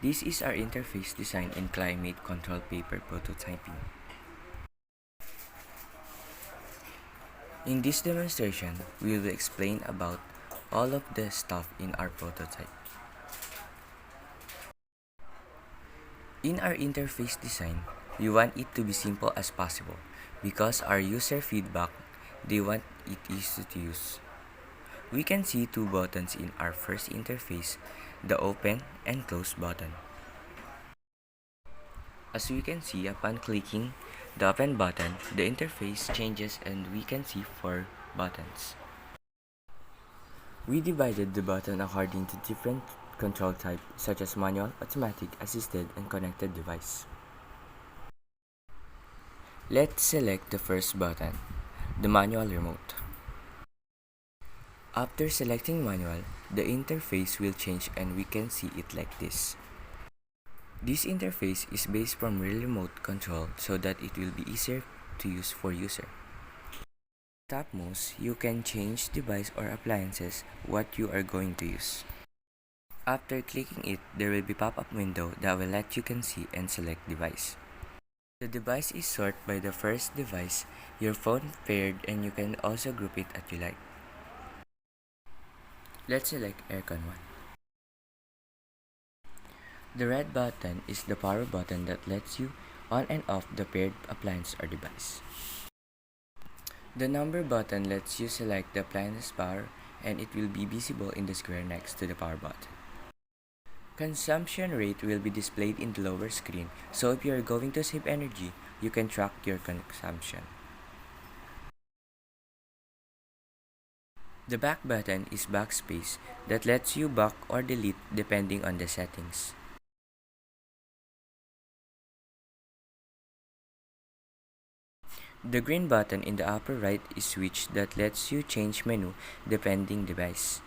This is our interface design and climate control paper prototyping. In this demonstration, we will explain about all of the stuff in our prototype. In our interface design, we want it to be simple as possible because our user feedback, they want it easy to use. We can see two buttons in our first interface, the open and close button. As we can see, upon clicking the open button, the interface changes and we can see four buttons. We divided the button according to different control types such as manual, automatic, assisted, and connected device. Let's select the first button, the manual remote. After selecting manual, the interface will change and we can see it like this. This interface is based from real remote control so that it will be easier to use for user. Topmost, you can change device or appliances what you are going to use. After clicking it, there will be pop-up window that will let you can see and select device. The device is sorted by the first device, your phone paired, and you can also group it as you like. Let's select aircon 1. The red button is the power button that lets you on and off the paired appliance or device. The number button lets you select the appliance's power and it will be visible in the square next to the power button. Consumption rate will be displayed in the lower screen, so if you are going to save energy, you can track your consumption. The back button is backspace that lets you back or delete depending on the settings. The green button in the upper right is switch that lets you change menu depending device.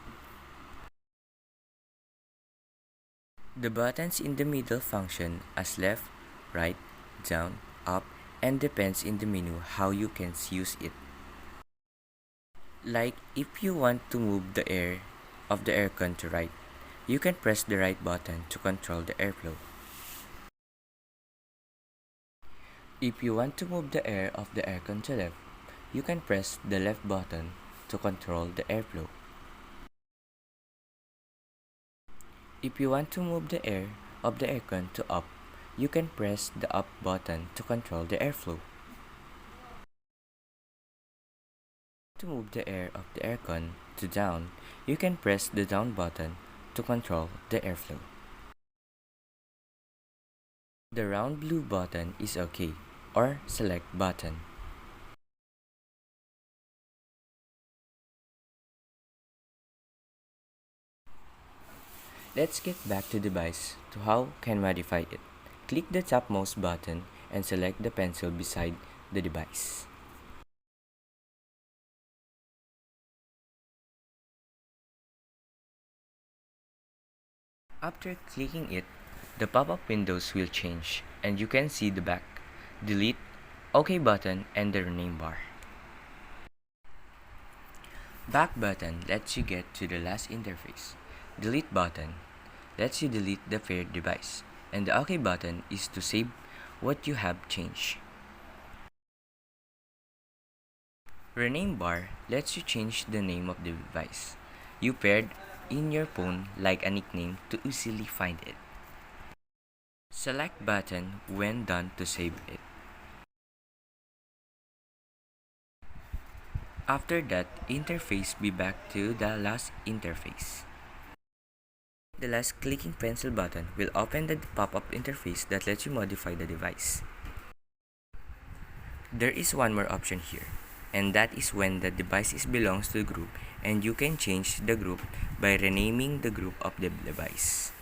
The buttons in the middle function as left, right, down, up, and depends in the menu how you can use it. Like if you want to move the air of the aircon to right, you can press the right button to control the airflow. If you want to move the air of the aircon to left, you can press the left button to control the airflow. If you want to move the air of the aircon to up, you can press the up button to control the airflow. To move the air of the aircon to down, you can press the down button to control the airflow. The round blue button is OK or select button. Let's get back to device to how can modify it. Click the topmost button and select the pencil beside the device. After clicking it, the pop-up windows will change and you can see the back, delete, OK button, and the rename bar. Back button lets you get to the last interface. Delete button lets you delete the paired device, and the OK button is to save what you have changed. Rename bar lets you change the name of the device you paired in your phone like a nickname to easily find it. Select button when done to save it. After that, interface be back to the last interface. The last clicking pencil button will open the pop-up interface that lets you modify the device. There is one more option here, and that is when the device belongs to the group and you can change the group by renaming the group of the device.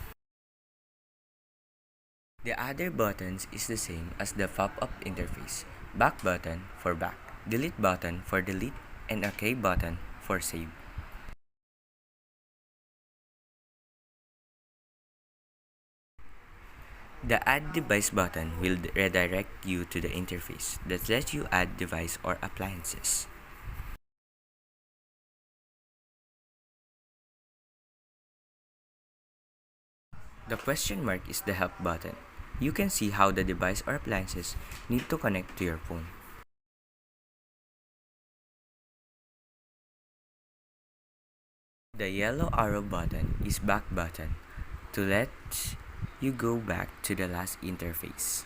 The other buttons is the same as the pop-up interface. Back button for back, delete button for delete, and OK button for save. The Add Device button will redirect you to the interface that lets you add device or appliances. The question mark is the help button. You can see how the device or appliances need to connect to your phone. The yellow arrow button is back button to let you go back to the last interface.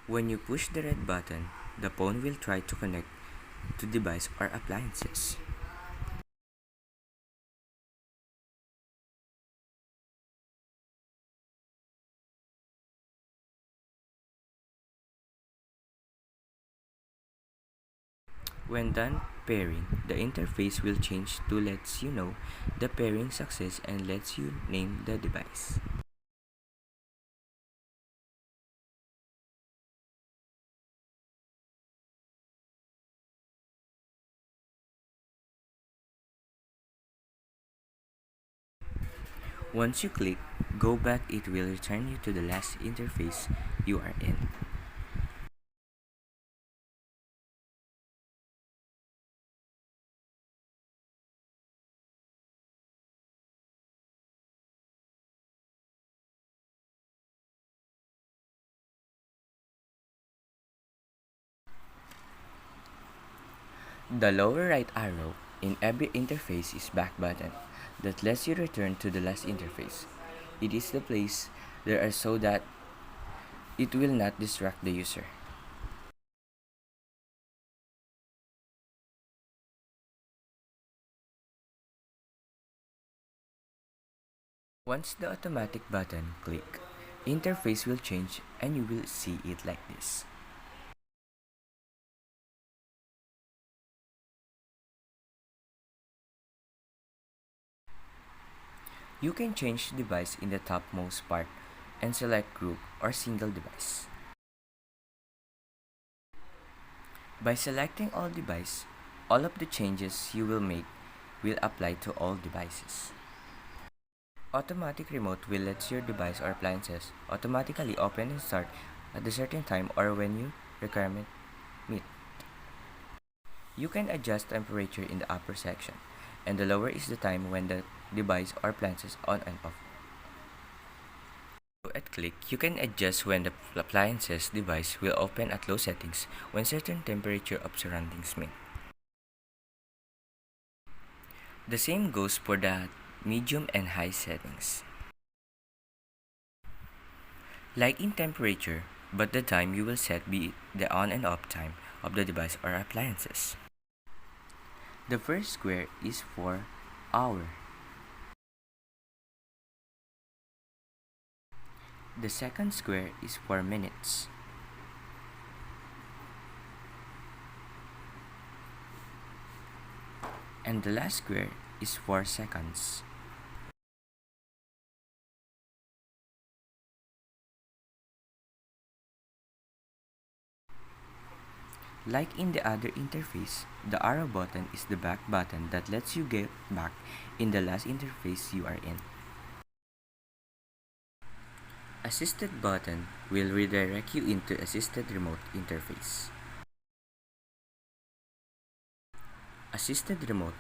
When you push the red button, the phone will try to connect to device or appliances. When done pairing, the interface will change to lets you know the pairing success and lets you name the device. Once you click go back, it will return you to the last interface you are in. The lower right arrow in every interface is back button that lets you return to the last interface. It is the place there are so that it will not distract the user. Once the automatic button click, interface will change and you will see it like this. You can change device in the topmost part and select group or single device. By selecting all device, all of the changes you will make will apply to all devices. Automatic remote will let your device or appliances automatically open and start at a certain time or when your requirement meet. You can adjust temperature in the upper section, and the lower is the time when the device or appliance is on and off. At click, you can adjust when the appliance's device will open at low settings when certain temperature of surroundings meet. The same goes for the medium and high settings. Like in temperature, but the time you will set be the on and off time of the device or appliances. The first square is for hour. The second square is for minutes. And the last square is for seconds. Like in the other interface, the arrow button is the back button that lets you get back in the last interface you are in. Assisted button will redirect you into assisted remote interface. Assisted remote,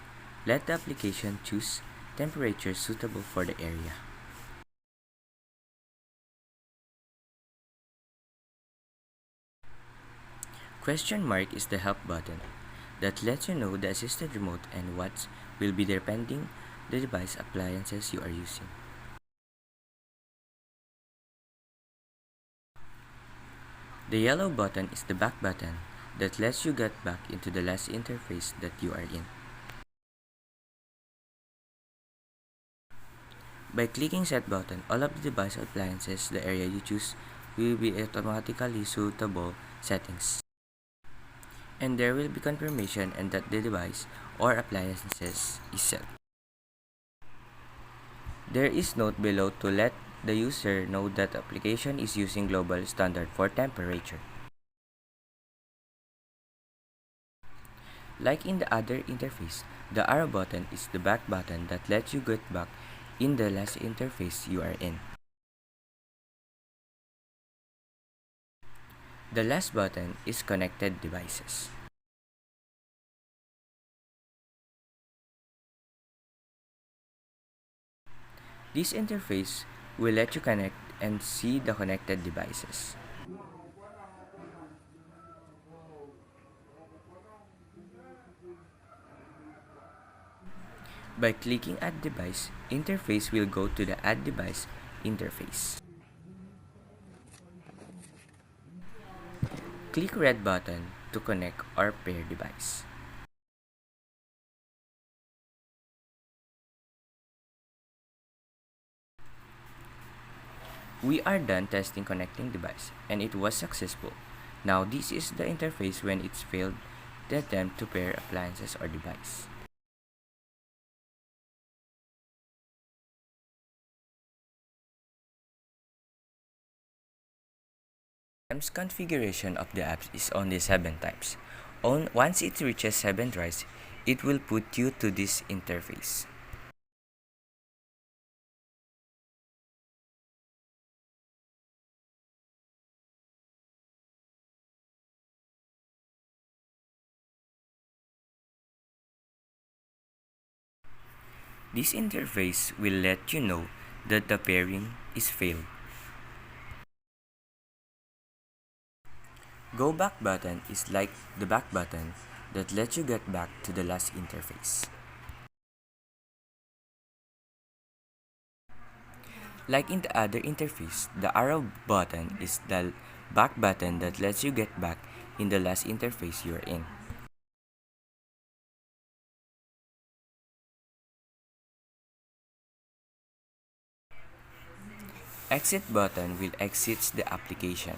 let the application choose temperature suitable for the area. Question mark is the help button that lets you know the assisted remote and what will be depending the device appliances you are using. The yellow button is the back button that lets you get back into the last interface that you are in. By clicking set button, all of the device appliances the area you choose will be automatically suitable settings. And there will be confirmation and that the device or appliances is set. There is note below to let the user know that the application is using global standard for temperature. Like in the other interface, the arrow button is the back button that lets you get back in the last interface you are in. The last button is connected devices. This interface will let you connect and see the connected devices. By clicking Add Device, interface will go to the Add Device interface. Click red button to connect or pair device. We are done testing connecting device and it was successful. Now this is the interface when it's failed the attempt to pair appliances or device. Times configuration of the apps is only 7 times. Once it reaches 7 tries, it will put you to this interface. This interface will let you know that the pairing is failed. Go back button is like the back button that lets you get back to the last interface. Like in the other interface, the arrow button is the back button that lets you get back in the last interface you're in. Exit button will exit the application.